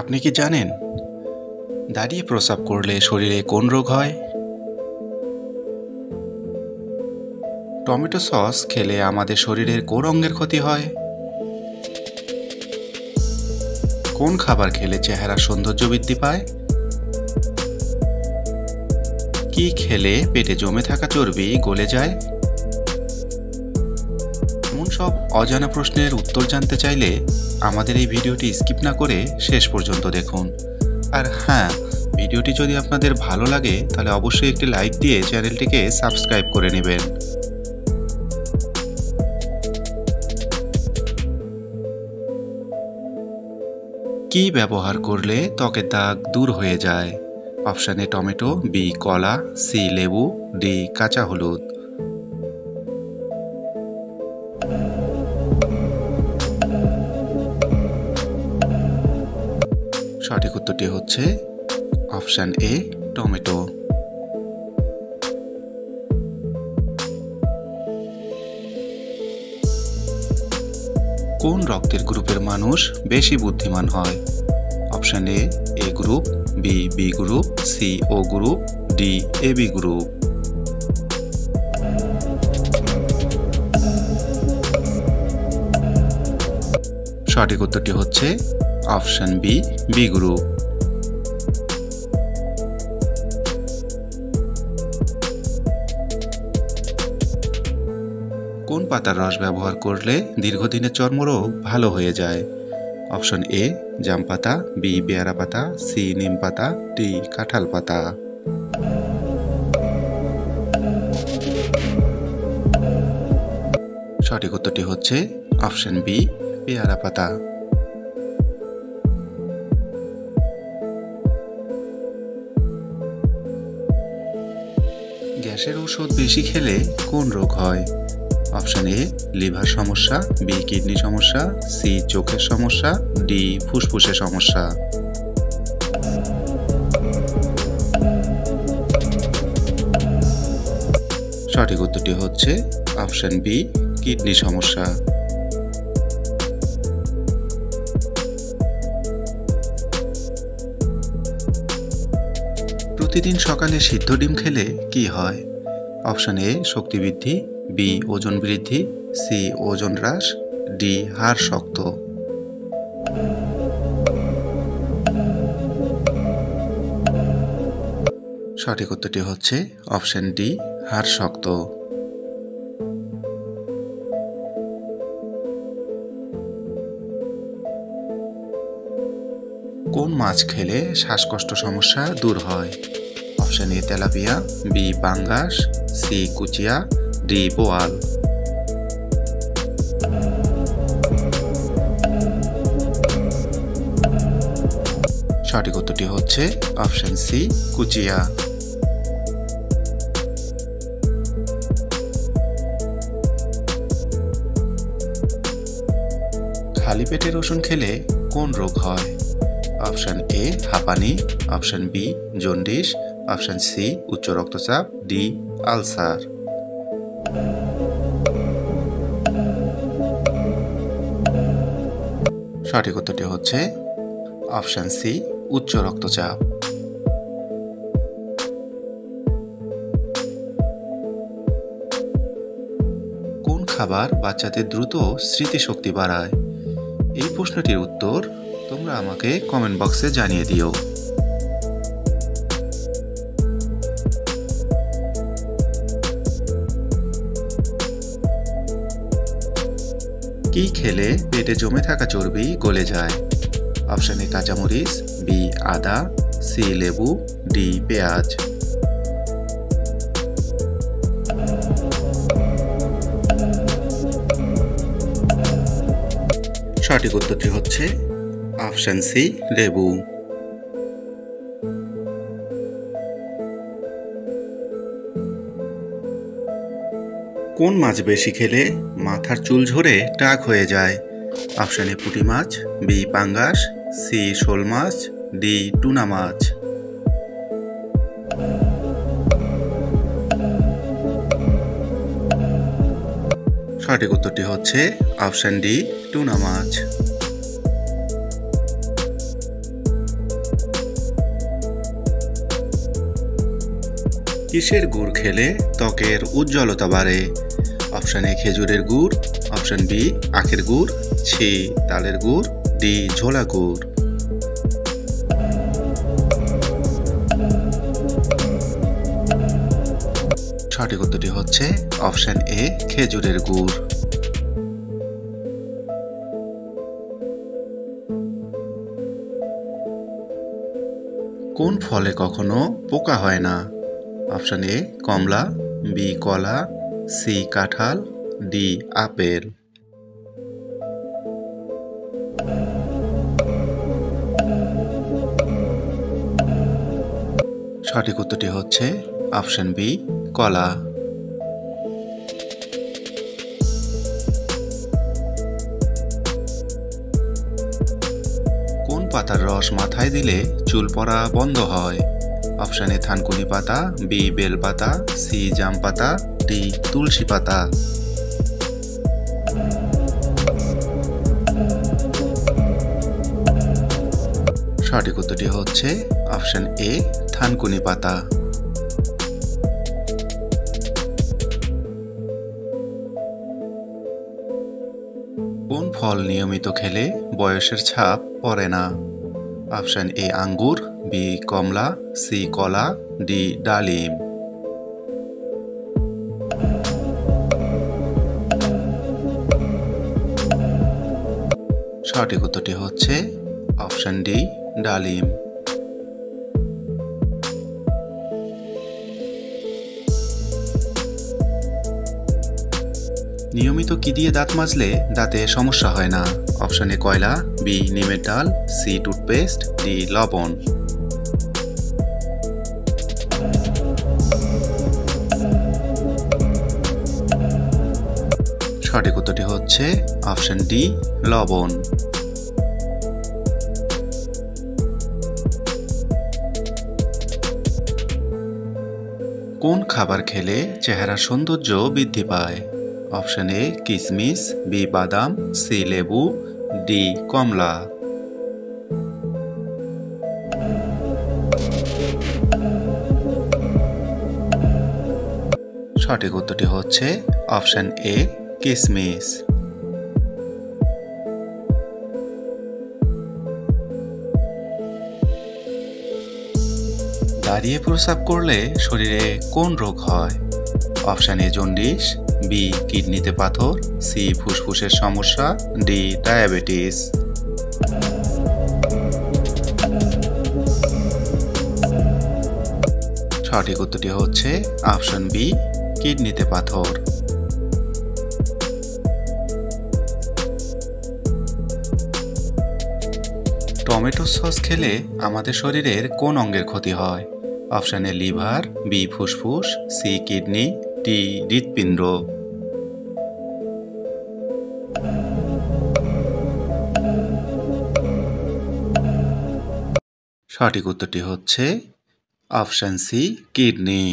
আপনি কি জানেন দাঁড়িয়ে প্রস্রাব করলে শরীরে কোন রোগ হয়? টমেটো সস খেলে আমাদের শরীরের কোন অঙ্গের ক্ষতি হয়? কোন খাবার খেলে চেহারার সৌন্দর্য বৃদ্ধি পায়? কি খেলে পেটে জমে থাকা চর্বি গলে যায়? এমন সব অজানা প্রশ্নের উত্তর জানতে চাইলে আমাদের এই ভিডিওটি স্কিপ না করে শেষ পর্যন্ত দেখুন। আর হ্যাঁ, ভিডিওটি যদি আপনাদের ভালো লাগে তাহলে অবশ্যই একটি লাইক দিয়ে চ্যানেলটিকে সাবস্ক্রাইব করে নেবেন। কি ব্যবহার করলে ত্বকের দাগ দূর হয়ে যায়? অপশন এ টমেটো, বি কলা, সি লেবু, ডি কাঁচা হলুদ। সঠিক উত্তরটি হচ্ছে অপশন এ টমেটো। কোন রক্তের গ্রুপের মানুষ বেশি বুদ্ধিমান হয়? Option A group, B group, C O group, D AB group. সঠিক উত্তরটি হচ্ছে অপশন বি গ্রুপ। কোন পাতার রস ব্যবহার করলে দীর্ঘদিনের চর্মরোগ ভালো হয়ে যায়? অপশন এ জাম পাতা, বি পেয়ারা পাতা, সি নিম পাতা, ডি কাঁঠাল পাতা। সঠিক উত্তরটি হচ্ছে অপশন বি পেয়ারা পাতা। গ্যাসের ওষুধ বেশি খেলে কোন রোগ হয়? অপশন এ লিভার সমস্যা, বি কিডনি সমস্যা, সি চোখের সমস্যা, ডি ফুসফুসের সমস্যা। সঠিক উত্তরটি হচ্ছে অপশন বি কিডনি সমস্যা। প্রতিদিন সকালে সিদ্ধ ডিম খেলে কি হয়? অপশন এ শক্তি বৃদ্ধি, বি ওজন বৃদ্ধি, সি ওজন হ্রাস, ডি হাড় শক্ত। সঠিক উত্তরটি হচ্ছে অপশন ডি হাড় শক্ত। কোন মাছ খেলে শ্বাসকষ্ট সমস্যা দূর হয়? অপশন এ তেলাপিয়া, বি পাঙ্গাস, সি কুচিয়া, ডি বোয়াল। সঠিক উত্তরটি হচ্ছে অপশন সি কুচিয়া। খালি পেটে রসুন খেলে কোন রোগ হয়? অপশন এ হাঁপানি, option B jaundice, option C উচ্চ রক্তচাপ, ডি আলসার। সঠিক উত্তরটি হচ্ছে অপশন সি উচ্চ রক্তচাপ। কোন খাবার বাচ্চাদের দ্রুত স্মৃতিশক্তি বাড়ায়? এই প্রশ্নটির উত্তর তোমরা আমাকে কমেন্ট বক্সে জানিয়ে দিও। কি খেলে পেটে জমে থাকা চর্বি গলে যায়? অপশন এ কাঁচামরিচ, বি আদা, সি লেবু, ডি পেঁয়াজ। সঠিক উত্তরটি হচ্ছে অপশন সি লেবু। কোন মাছ বেশি খেলে মাথার চুল ঝরে টাক হয়ে যায়? অপশন এ পুঁটি মাছ, বি পাঙ্গাস, সি শোল মাছ, ডি টুনা মাছ। সঠিক উত্তরটি হচ্ছে অপশন ডি টুনা মাছ। কিসের গুড় খেলে ত্বকের উজ্জ্বলতা বাড়ে? অপশন এ খেজুরের গুড়, অপশন বি আখের গুড়, সি তালের গুড়, ডি ঝোলা গুড়। সঠিক উত্তরটি হচ্ছে অপশন এ খেজুরের গুড়। কোন ফলে কখনো পোকা হয় না? অপশন এ কমলা, বি কলা, সি কাঁঠাল, ডি আপেল। সঠিক উত্তরটি হচ্ছে অপশন বি কলা। কোন পাতার রস মাথায় দিলে চুল পড়া বন্ধ হয়? অপশন এ থানকুনি পাতা, বি বেল পাতা, সি জাম পাতা, ডি তুলসী পাতা। সঠিক উত্তরটি হচ্ছে অপশন এ থানকুনি পাতা। কোন ফল নিয়মিত খেলে বয়সের ছাপ পড়ে না? অপশন এ আঙ্গুর, বি কমলা, সি কলা, ডি ডালিম। সঠিক উত্তরটি হচ্ছে অপশন ডি ডালিম। নিয়মিত কি দিয়ে দাঁত মাজলে দাঁতে সমস্যা হয় না? অপশন এ কয়লা, বি নিমের ডাল, সি টুথপেস্ট, ডি লবণ। সঠিক উত্তরটি হচ্ছে অপশন ডি লবণ। কোন খাবার খেলে চেহারার সৌন্দর্য বৃদ্ধি পায়? অপশন এ কিশমিশ, বি বাদাম, সি লেবু, ডি কমলা। সঠিক উত্তরটি হচ্ছে অপশন এ কিশমিশ। দাঁড়িয়ে প্রস্রাব করলে শরীরে কোন রোগ হয়? অপশন এ জন্ডিস, বি কিডনিতে পাথর, সি ফুসফুসের সমস্যা, ডি ডায়াবেটিস। সঠিক উত্তরটি হচ্ছে অপশন বি কিডনিতে পাথর। টমেটো সস খেলে আমাদের শরীরের কোন অঙ্গের ক্ষতি হয়? অপশন এ লিভার, বি ফুসফুস, সি কিডনি, ডি হৃৎপিণ্ড। সঠিক উত্তরটি হচ্ছে অপশন সি কিডনি।